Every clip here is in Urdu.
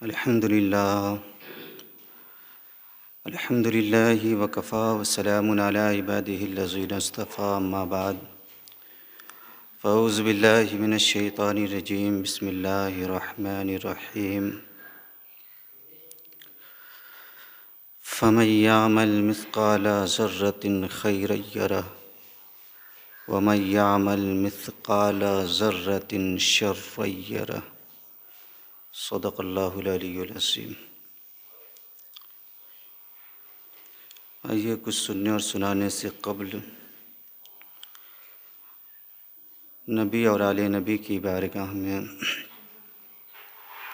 الحمدللہ وکفی وسلام علی عبادہ الذین اصطفی اما بعد فاعوذ باللہ من الشیطان الرجیم بسم اللہ الرحمن الرحیم فمن یعمل مثقال ذرۃ خیرا یرہ ومن یعمل مثقال ذرۃ شرا یرہ۔ صدق اللہ العلی العظیم۔ آئیے کچھ سننے اور سنانے سے قبل نبی اور آل نبی کی بارگاہ میں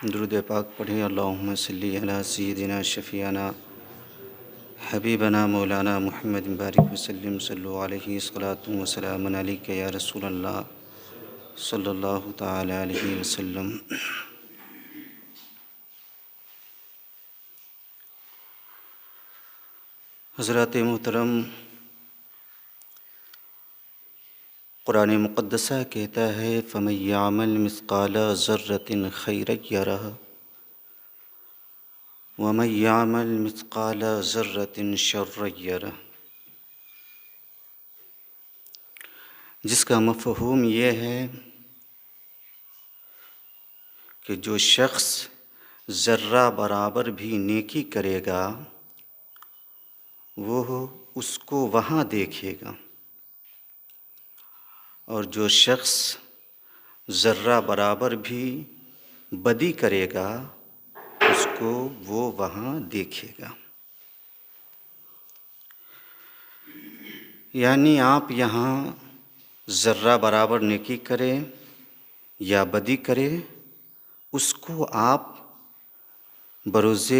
درود پاک پڑھیں۔ اللہم صلی علی سیدنا شفیعنا حبیبنا مولانا محمد بارک وسلم صلو علیہ الصلاۃ والسلام علیک یا رسول اللہ صلی اللہ تعالی علیہ وسلم۔ حضرات محترم، قرآن مقدسہ کہتا ہے فَمَن يَعْمَلْ مِثْقَالَ ذَرَّةٍ خَيْرًا يَرَهُ وَمَن يَعْمَلْ مِثْقَالَ ذَرَّةٍ شَرًّا يَرَهُ، جس کا مفہوم یہ ہے کہ جو شخص ذرہ برابر بھی نیکی کرے گا وہ اس کو وہاں دیکھے گا، اور جو شخص ذرہ برابر بھی بدی کرے گا اس کو وہ وہاں دیکھے گا۔ یعنی آپ یہاں ذرہ برابر نیکی کریں یا بدی کریں، اس کو آپ بروز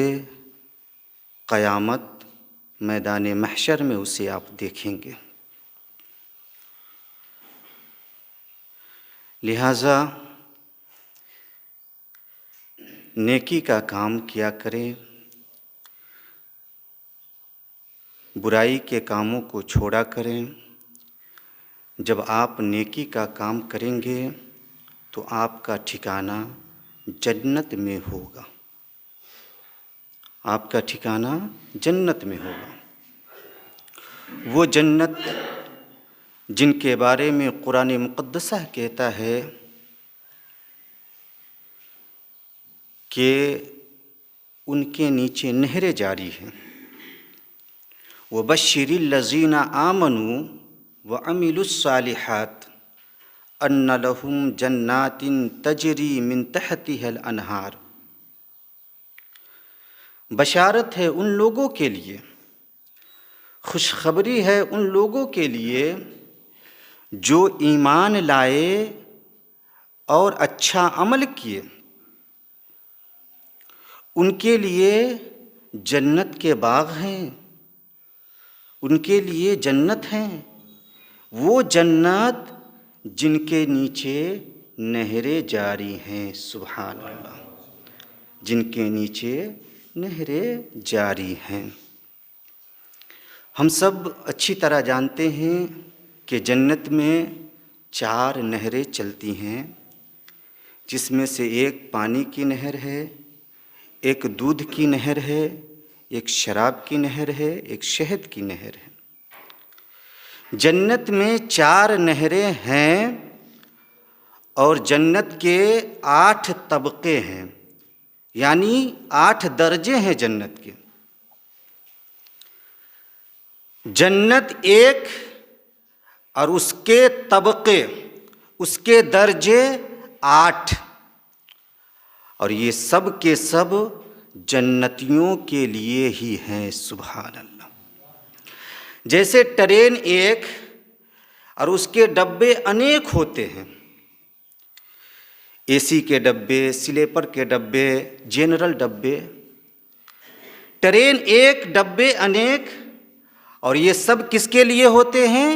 قیامت میدان محشر میں اسے آپ دیکھیں گے۔ لہٰذا نیکی کا کام کیا کریں، برائی کے کاموں کو چھوڑا کریں۔ جب آپ نیکی کا کام کریں گے تو آپ کا ٹھکانہ جنت میں ہوگا، آپ کا ٹھکانہ جنت میں ہوگا۔ وہ جنت جن کے بارے میں قرآن مقدسہ کہتا ہے کہ ان کے نیچے نہریں جاری ہیں۔ وَبَشِّرِ الَّذِينَ آمَنُوا وَعَمِلُوا الصَّالِحَاتِ أَنَّ لَهُمْ جَنَّاتٍ تَجْرِي مِن تَحْتِهَا الْأَنْهَارُ۔ بشارت ہے ان لوگوں کے لیے، خوشخبری ہے ان لوگوں کے لیے جو ایمان لائے اور اچھا عمل کیے، ان کے لیے جنت کے باغ ہیں، ان کے لیے جنت ہیں، وہ جنت جن کے نیچے نہریں جاری ہیں۔ سبحان اللہ، جن کے نیچے نہریں جاری ہیں۔ ہم سب اچھی طرح جانتے ہیں کہ جنت میں 4 نہریں چلتی ہیں، جس میں سے ایک پانی کی نہر ہے، ایک دودھ کی نہر ہے، ایک شراب کی نہر ہے، ایک شہد کی نہر ہے۔ جنت میں 4 نہریں ہیں اور جنت کے 8 طبقے ہیں، یعنی 8 درجے ہیں جنت کے۔ جنت ایک اور اس کے طبقے، اس کے درجے 8، اور یہ سب کے سب جنتیوں کے لیے ہی ہیں۔ سبحان اللہ۔ جیسے ٹرین ایک اور اس کے ڈبے انیک ہوتے ہیں، اے سی کے ڈبے، سلیپر کے ڈبے، جنرل ڈبے، ٹرین ایک ڈبے انیک، اور یہ سب کس کے لیے ہوتے ہیں؟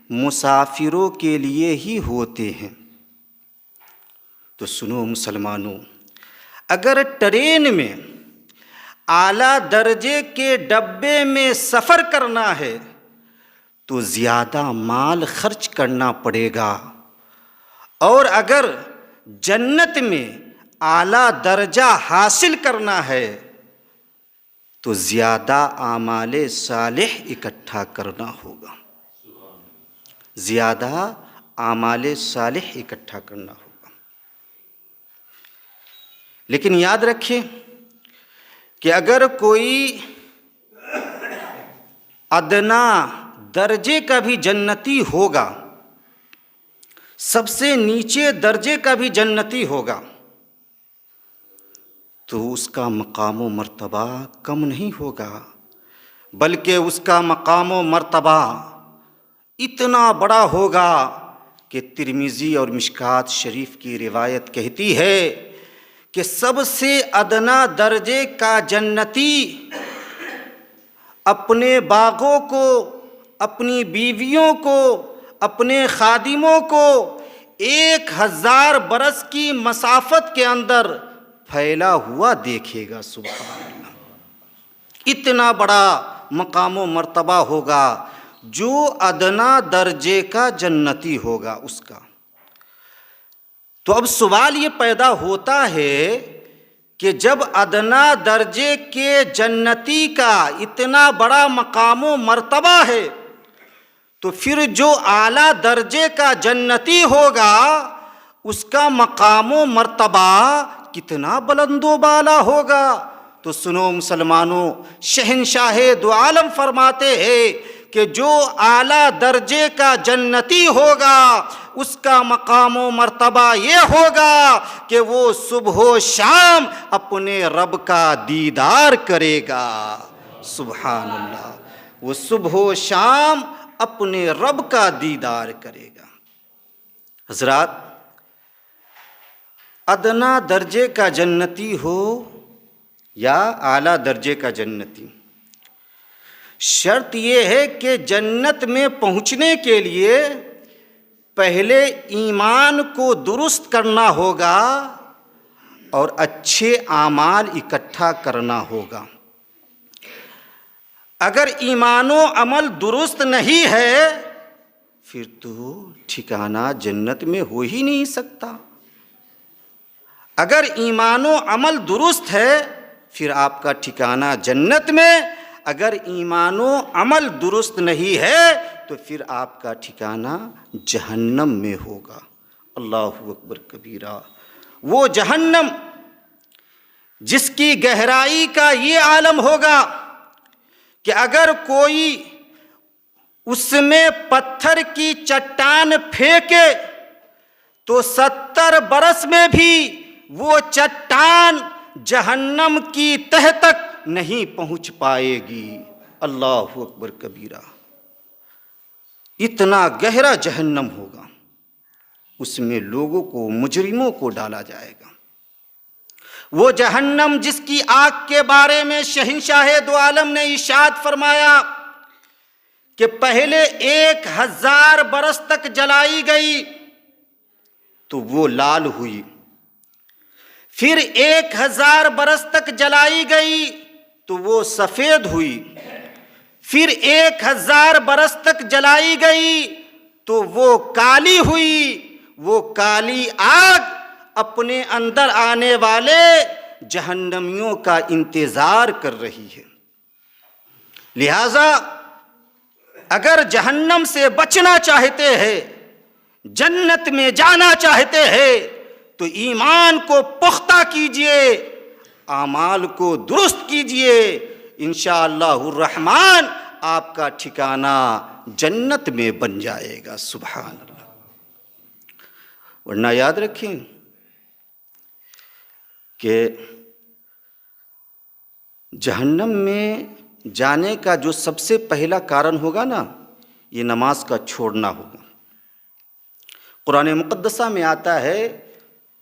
مسافروں کے لیے ہی ہوتے ہیں۔ تو سنو مسلمانوں، اگر ٹرین میں اعلیٰ درجے کے ڈبے میں سفر کرنا ہے تو زیادہ مال خرچ کرنا پڑے گا، اور اگر جنت میں اعلیٰ درجہ حاصل کرنا ہے تو زیادہ اعمال صالح اکٹھا کرنا ہوگا، زیادہ اعمال صالح اکٹھا کرنا ہوگا۔ لیکن یاد رکھیں کہ اگر کوئی ادنا درجے کا بھی جنتی ہوگا، سب سے نیچے درجے کا بھی جنتی ہوگا، تو اس کا مقام و مرتبہ کم نہیں ہوگا، بلکہ اس کا مقام و مرتبہ اتنا بڑا ہوگا کہ ترمذی اور مشکات شریف کی روایت کہتی ہے کہ سب سے ادنا درجے کا جنتی اپنے باغوں کو، اپنی بیویوں کو، اپنے خادموں کو 1000 برس کی مسافت کے اندر پھیلا ہوا دیکھے گا۔ سبحان اللہ، اتنا بڑا مقام و مرتبہ ہوگا جو ادنا درجے کا جنتی ہوگا اس کا۔ تو اب سوال یہ پیدا ہوتا ہے کہ جب ادنا درجے کے جنتی کا اتنا بڑا مقام و مرتبہ ہے تو پھر جو اعلیٰ درجے کا جنتی ہوگا اس کا مقام و مرتبہ کتنا بلند و بالا ہوگا۔ تو سنو مسلمانوں، شہنشاہ دو عالم فرماتے ہیں کہ جو اعلیٰ درجے کا جنتی ہوگا اس کا مقام و مرتبہ یہ ہوگا کہ وہ صبح و شام اپنے رب کا دیدار کرے گا۔ سبحان اللہ، وہ صبح و شام اپنے رب کا دیدار کرے گا۔ حضرات، ادنا درجے کا جنتی ہو یا اعلیٰ درجے کا جنتی، شرط یہ ہے کہ جنت میں پہنچنے کے لیے پہلے ایمان کو درست کرنا ہوگا اور اچھے اعمال اکٹھا کرنا ہوگا۔ اگر ایمان و عمل درست نہیں ہے پھر تو ٹھکانہ جنت میں ہو ہی نہیں سکتا۔ اگر ایمان و عمل درست ہے پھر آپ کا ٹھکانہ جنت میں، اگر ایمان و عمل درست نہیں ہے تو پھر آپ کا ٹھکانہ جہنم میں ہوگا۔ اللہ اکبر کبیرہ، وہ جہنم جس کی گہرائی کا یہ عالم ہوگا کہ اگر کوئی اس میں پتھر کی چٹان پھینکے تو 70 برس میں بھی وہ چٹان جہنم کی تہ تک نہیں پہنچ پائے گی۔ اللہ اکبر کبیرہ، اتنا گہرا جہنم ہوگا، اس میں لوگوں کو، مجرموں کو ڈالا جائے گا۔ وہ جہنم جس کی آگ کے بارے میں شہنشاہ دو عالم نے ارشاد فرمایا کہ پہلے 1000 برس تک جلائی گئی تو وہ لال ہوئی، پھر 1000 برس تک جلائی گئی تو وہ سفید ہوئی، پھر 1000 برس تک جلائی گئی تو وہ کالی ہوئی۔ وہ کالی آگ اپنے اندر آنے والے جہنمیوں کا انتظار کر رہی ہے۔ لہذا اگر جہنم سے بچنا چاہتے ہیں، جنت میں جانا چاہتے ہیں تو ایمان کو پختہ کیجئے، اعمال کو درست کیجئے، انشاءاللہ الرحمن آپ کا ٹھکانہ جنت میں بن جائے گا۔ سبحان اللہ۔ ورنہ یاد رکھیں کہ جہنم میں جانے کا جو سب سے پہلا کارن ہوگا نا، یہ نماز کا چھوڑنا ہوگا۔ قرآن مقدسہ میں آتا ہے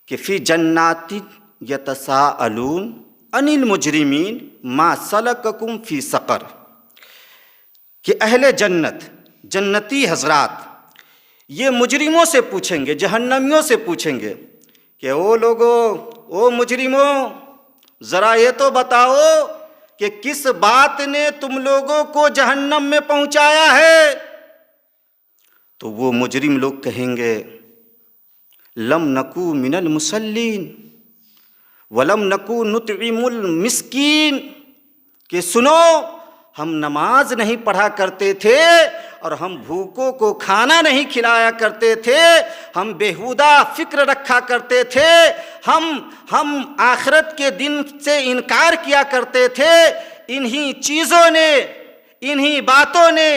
کہ فی جنات یتساءلون عن المجرمین ما سلککم فی سقر، کہ اہل جنت، جنتی حضرات یہ مجرموں سے پوچھیں گے، جہنمیوں سے پوچھیں گے کہ او لوگو، او مجرموں، ذرا یہ تو بتاؤ کہ کس بات نے تم لوگوں کو جہنم میں پہنچایا ہے؟ تو وہ مجرم لوگ کہیں گے لم نکو من المصلین، وَلَمْ نَكُ نُطْعِمُ الْمِسْكِينَ کہ سنو ہم نماز نہیں پڑھا کرتے تھے اور ہم بھوکوں کو کھانا نہیں کھلایا کرتے تھے، ہم بیہودہ فکر رکھا کرتے تھے، ہم آخرت کے دن سے انکار کیا کرتے تھے۔ انہی چیزوں نے، انہی باتوں نے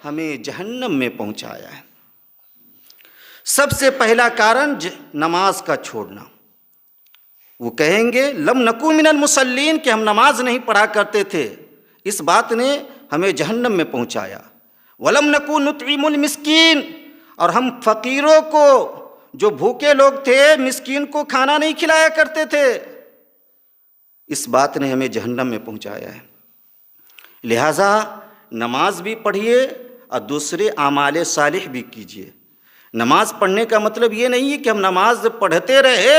ہمیں جہنم میں پہنچایا ہے۔ سب سے پہلا کارن نماز کا چھوڑنا۔ وہ کہیں گے لم نکو من المصلین کہ ہم نماز نہیں پڑھا کرتے تھے، اس بات نے ہمیں جہنم میں پہنچایا۔ ولم نکو نطعم المسکین اور ہم فقیروں کو، جو بھوکے لوگ تھے، مسکین کو کھانا نہیں کھلایا کرتے تھے، اس بات نے ہمیں جہنم میں پہنچایا ہے۔ لہٰذا نماز بھی پڑھیے اور دوسرے اعمال صالح بھی کیجیے۔ نماز پڑھنے کا مطلب یہ نہیں ہے کہ ہم نماز پڑھتے رہے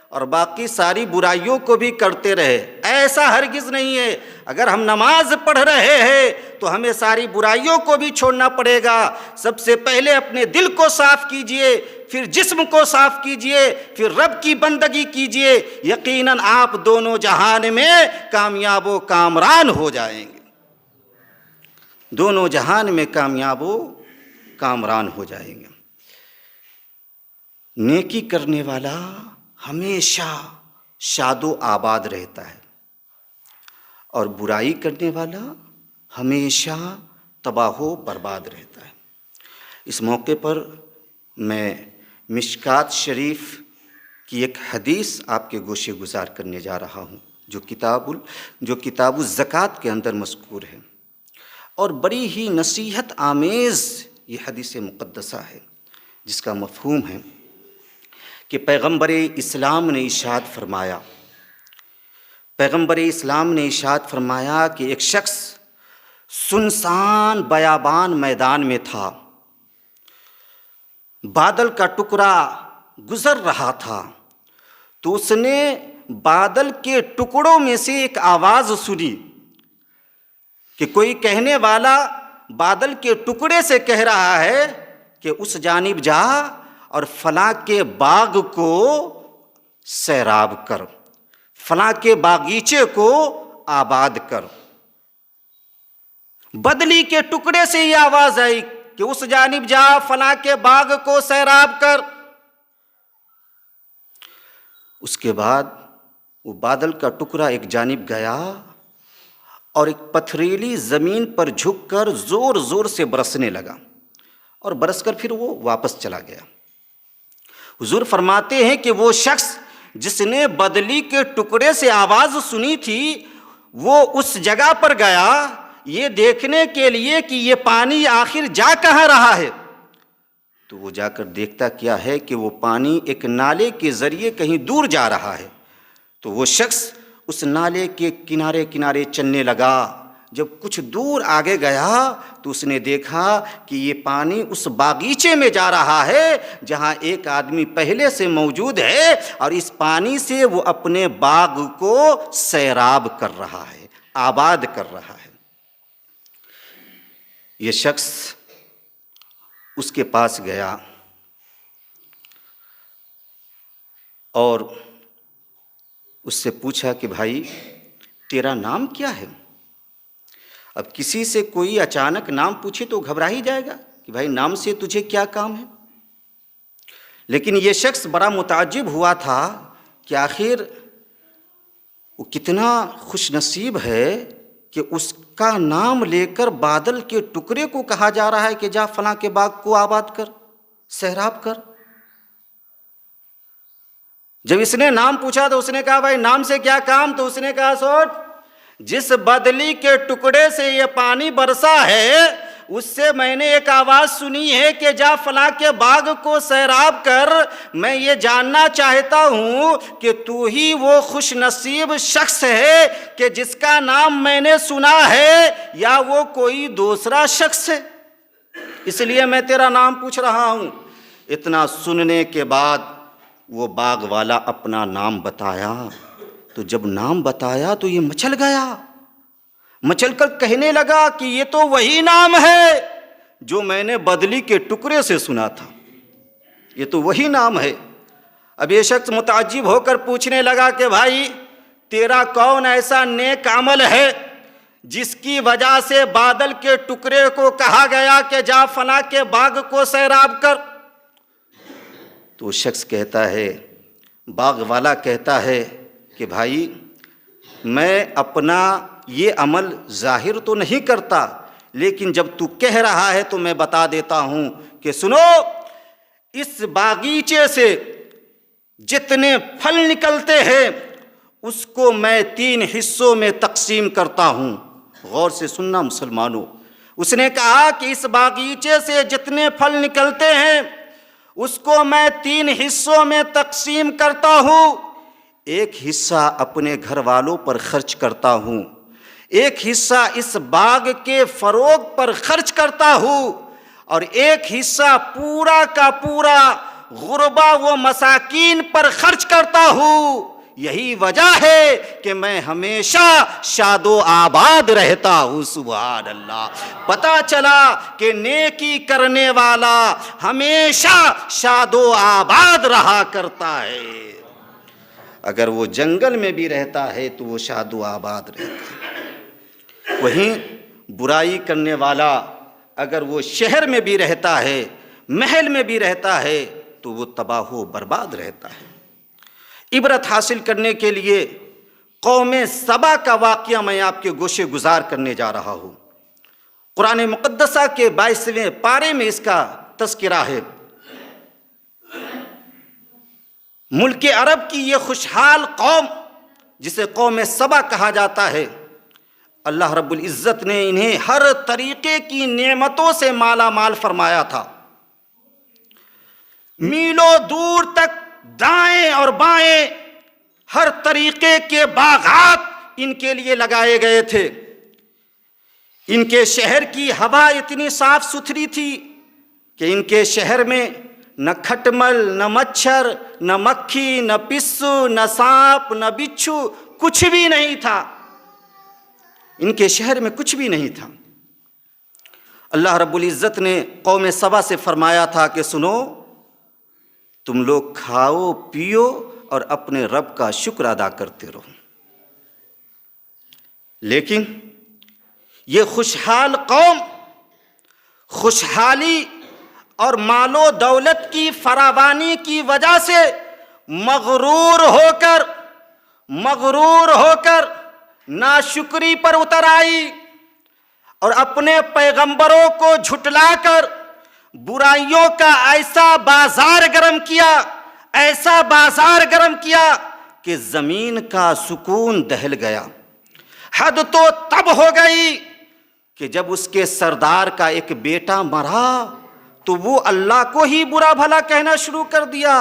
اور باقی ساری برائیوں کو بھی کرتے رہے، ایسا ہرگز نہیں ہے۔ اگر ہم نماز پڑھ رہے ہیں تو ہمیں ساری برائیوں کو بھی چھوڑنا پڑے گا۔ سب سے پہلے اپنے دل کو صاف کیجئے، پھر جسم کو صاف کیجئے، پھر رب کی بندگی کیجئے، یقیناً آپ دونوں جہان میں کامیاب و کامران ہو جائیں گے، دونوں جہان میں کامیاب و کامران ہو جائیں گے۔ نیکی کرنے والا ہمیشہ شاد و آباد رہتا ہے اور برائی کرنے والا ہمیشہ تباہ و برباد رہتا ہے۔ اس موقع پر میں مشکات شریف کی ایک حدیث آپ کے گوشے گزار کرنے جا رہا ہوں، جو کتاب الزکوٰۃ کے اندر مذکور ہے، اور بڑی ہی نصیحت آمیز یہ حدیث مقدسہ ہے، جس کا مفہوم ہے کہ پیغمبر اسلام نے ارشاد فرمایا کہ ایک شخص سنسان بیابان میدان میں تھا، بادل کا ٹکڑا گزر رہا تھا، تو اس نے بادل کے ٹکڑوں میں سے ایک آواز سنی کہ کوئی کہنے والا بادل کے ٹکڑے سے کہہ رہا ہے کہ اس جانب جا اور فلاں کے باغ کو سیراب کر، فلاں کے باغیچے کو آباد کر۔ بدلی کے ٹکڑے سے یہ آواز آئی کہ اس جانب جا، فلاں کے باغ کو سیراب کر۔ اس کے بعد وہ بادل کا ٹکڑا ایک جانب گیا اور ایک پتھریلی زمین پر جھک کر زور زور سے برسنے لگا، اور برس کر پھر وہ واپس چلا گیا۔ حضور فرماتے ہیں کہ وہ شخص جس نے بدلی کے ٹکڑے سے آواز سنی تھی، وہ اس جگہ پر گیا یہ دیکھنے کے لیے کہ یہ پانی آخر جا کہاں رہا ہے، تو وہ جا کر دیکھتا کیا ہے کہ وہ پانی ایک نالے کے ذریعے کہیں دور جا رہا ہے۔ تو وہ شخص اس نالے کے کنارے کنارے چلنے لگا۔ جب کچھ دور آگے گیا تو اس نے دیکھا کہ یہ پانی اس باغیچے میں جا رہا ہے جہاں ایک آدمی پہلے سے موجود ہے، اور اس پانی سے وہ اپنے باغ کو سیراب کر رہا ہے، آباد کر رہا ہے۔ یہ شخص اس کے پاس گیا اور اس سے پوچھا کہ بھائی تیرا نام کیا ہے؟ اب کسی سے کوئی اچانک نام پوچھے تو گھبرا ہی جائے گا کہ بھائی نام سے تجھے کیا کام ہے، لیکن یہ شخص بڑا متعجب ہوا تھا کہ آخر وہ کتنا خوش نصیب ہے کہ اس کا نام لے کر بادل کے ٹکڑے کو کہا جا رہا ہے کہ جا فلاں کے باغ کو آباد کر، سیراب کر۔ جب اس نے نام پوچھا تو اس نے کہا بھائی نام سے کیا کام؟ تو اس نے کہا سوچ، جس بدلی کے ٹکڑے سے یہ پانی برسا ہے اس سے میں نے ایک آواز سنی ہے کہ جا فلاں کے باغ کو سیراب کر۔ میں یہ جاننا چاہتا ہوں کہ تو ہی وہ خوش نصیب شخص ہے کہ جس کا نام میں نے سنا ہے، یا وہ کوئی دوسرا شخص ہے، اس لیے میں تیرا نام پوچھ رہا ہوں۔ اتنا سننے کے بعد وہ باغ والا اپنا نام بتایا، تو جب نام بتایا تو یہ مچل گیا، مچل کر کہنے لگا کہ یہ تو وہی نام ہے جو میں نے بدلی کے ٹکڑے سے سنا تھا، یہ تو وہی نام ہے۔ اب یہ شخص متعجب ہو کر پوچھنے لگا کہ بھائی تیرا کون ایسا نیک عمل ہے جس کی وجہ سے بادل کے ٹکڑے کو کہا گیا کہ جا فلاں کے باغ کو سیراب کر؟ تو شخص کہتا ہے، باغ والا کہتا ہے کہ بھائی میں اپنا یہ عمل ظاہر تو نہیں کرتا، لیکن جب تو کہہ رہا ہے تو میں بتا دیتا ہوں کہ سنو، اس باغیچے سے جتنے پھل نکلتے ہیں اس کو میں 3 حصوں میں تقسیم کرتا ہوں۔ غور سے سننا مسلمانوں، اس نے کہا کہ اس باغیچے سے جتنے پھل نکلتے ہیں اس کو میں 3 حصوں میں تقسیم کرتا ہوں۔ ایک حصہ اپنے گھر والوں پر خرچ کرتا ہوں، ایک حصہ اس باغ کے فروغ پر خرچ کرتا ہوں، اور ایک حصہ پورا کا پورا غربا و مساکین پر خرچ کرتا ہوں۔ یہی وجہ ہے کہ میں ہمیشہ شاد و آباد رہتا ہوں۔ سبحان اللہ! پتہ چلا کہ نیکی کرنے والا ہمیشہ شاد و آباد رہا کرتا ہے۔ اگر وہ جنگل میں بھی رہتا ہے تو وہ شاد و آباد رہتا ہے۔ وہیں برائی کرنے والا اگر وہ شہر میں بھی رہتا ہے، محل میں بھی رہتا ہے، تو وہ تباہ و برباد رہتا ہے۔ عبرت حاصل کرنے کے لیے قوم سبا کا واقعہ میں آپ کے گوشے گزار کرنے جا رہا ہوں۔ قرآن مقدسہ کے 22ویں پارے میں اس کا تذکرہ ہے۔ ملک عرب کی یہ خوشحال قوم جسے قوم سبا کہا جاتا ہے، اللہ رب العزت نے انہیں ہر طریقے کی نعمتوں سے مالا مال فرمایا تھا۔ میلوں دور تک دائیں اور بائیں ہر طریقے کے باغات ان کے لیے لگائے گئے تھے۔ ان کے شہر کی ہوا اتنی صاف ستھری تھی کہ ان کے شہر میں نہ کھٹمل، نہ مچھر، نہ مکھی، نہ پسو، نہ سانپ، نہ بچھو، کچھ بھی نہیں تھا۔ ان کے شہر میں کچھ بھی نہیں تھا۔ اللہ رب العزت نے قوم سبا سے فرمایا تھا کہ سنو، تم لوگ کھاؤ پیو اور اپنے رب کا شکر ادا کرتے رہو۔ لیکن یہ خوشحال قوم خوشحالی اور مال و دولت کی فراوانی کی وجہ سے مغرور ہو کر ناشکری پر اتر آئی اور اپنے پیغمبروں کو جھٹلا کر برائیوں کا ایسا بازار گرم کیا کہ زمین کا سکون دہل گیا۔ حد تو تب ہو گئی کہ جب اس کے سردار کا ایک بیٹا مرا تو وہ اللہ کو ہی برا بھلا کہنا شروع کر دیا،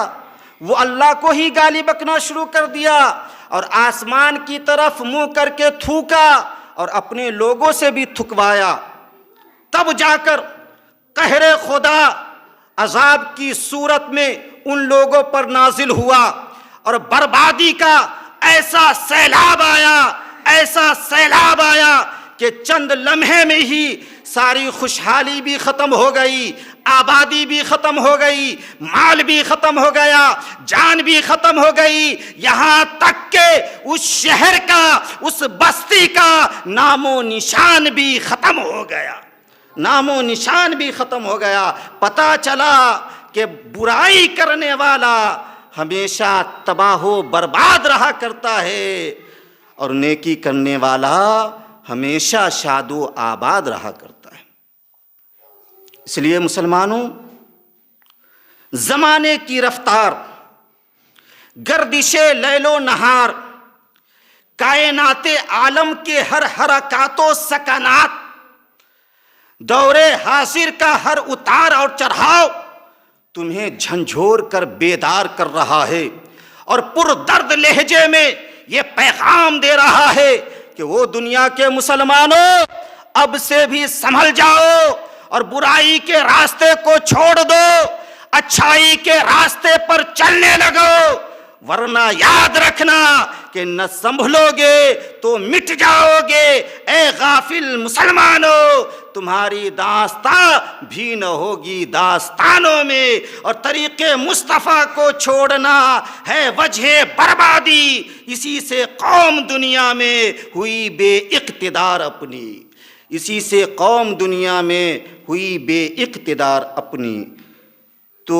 وہ اللہ کو ہی گالی بکنا شروع کر دیا، اور آسمان کی طرف منہ کر کے تھوکا اور اپنے لوگوں سے بھی تھکوایا۔ تب جا کر قہر خدا عذاب کی صورت میں ان لوگوں پر نازل ہوا اور بربادی کا ایسا سیلاب آیا کہ چند لمحے میں ہی ساری خوشحالی بھی ختم ہو گئی، آبادی بھی ختم ہو گئی، مال بھی ختم ہو گیا، جان بھی ختم ہو گئی، یہاں تک کہ اس شہر کا، اس بستی کا نام و نشان بھی ختم ہو گیا۔ پتہ چلا کہ برائی کرنے والا ہمیشہ تباہ و برباد رہا کرتا ہے اور نیکی کرنے والا ہمیشہ شاد و آباد رہا کرتا ہے۔ اس لیے مسلمانوں، زمانے کی رفتار، گردش لیل و نہار، کائنات عالم کے ہر حرکات و سکنات، دور حاضر کا ہر اتار اور چڑھاؤ تمہیں جھنجھوڑ کر بیدار کر رہا ہے اور پر درد لہجے میں یہ پیغام دے رہا ہے کہ وہ دنیا کے مسلمانوں، اب سے بھی سنبھل جاؤ اور برائی کے راستے کو چھوڑ دو، اچھائی کے راستے پر چلنے لگو، ورنہ یاد رکھنا کہ نہ سنبھلو گے تو مٹ جاؤ گے۔ اے غافل مسلمانوں، تمہاری داستان بھی نہ ہوگی داستانوں میں، اور طریق مصطفیٰ کو چھوڑنا ہے وجہ بربادی۔ اسی سے قوم دنیا میں ہوئی بے اقتدار اپنی، اسی سے قوم دنیا میں ہوئی بے اقتدار اپنی۔ تو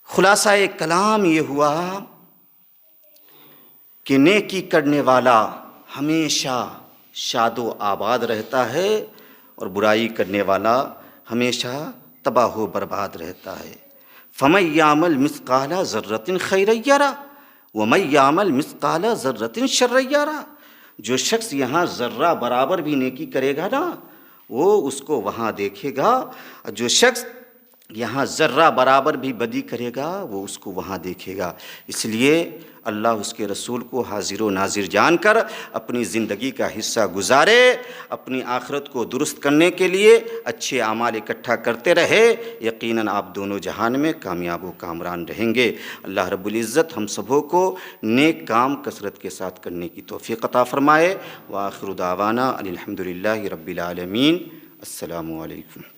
خلاصہ کلام یہ ہوا کہ نیکی کرنے والا ہمیشہ شاد و آباد رہتا ہے، اور برائی کرنے والا ہمیشہ تباہ و برباد رہتا ہے۔ فَمَن يَعْمَلْ مِثْقَالَ ذَرَّةٍ خَيْرًا يَرَهُ وَمَن يَعْمَلْ مِثْقَالَ ذَرَّةٍ شَرًّا يَرَهُ۔ جو شخص یہاں ذرہ برابر بھی نیکی کرے گا نا، وہ اس کو وہاں دیکھے گا، اور جو شخص یہاں ذرہ برابر بھی بدی کرے گا وہ اس کو وہاں دیکھے گا۔ اس لیے اللہ اس کے رسول کو حاضر و ناظر جان کر اپنی زندگی کا حصہ گزارے، اپنی آخرت کو درست کرنے کے لیے اچھے اعمال اکٹھا کرتے رہے، یقیناً آپ دونوں جہان میں کامیاب و کامران رہیں گے۔ اللہ رب العزت ہم سبوں کو نیک کام کثرت کے ساتھ کرنے کی توفیق عطا فرمائے۔ وآخر دعوانا ان الحمد للہ رب العالمین۔ السلام علیکم۔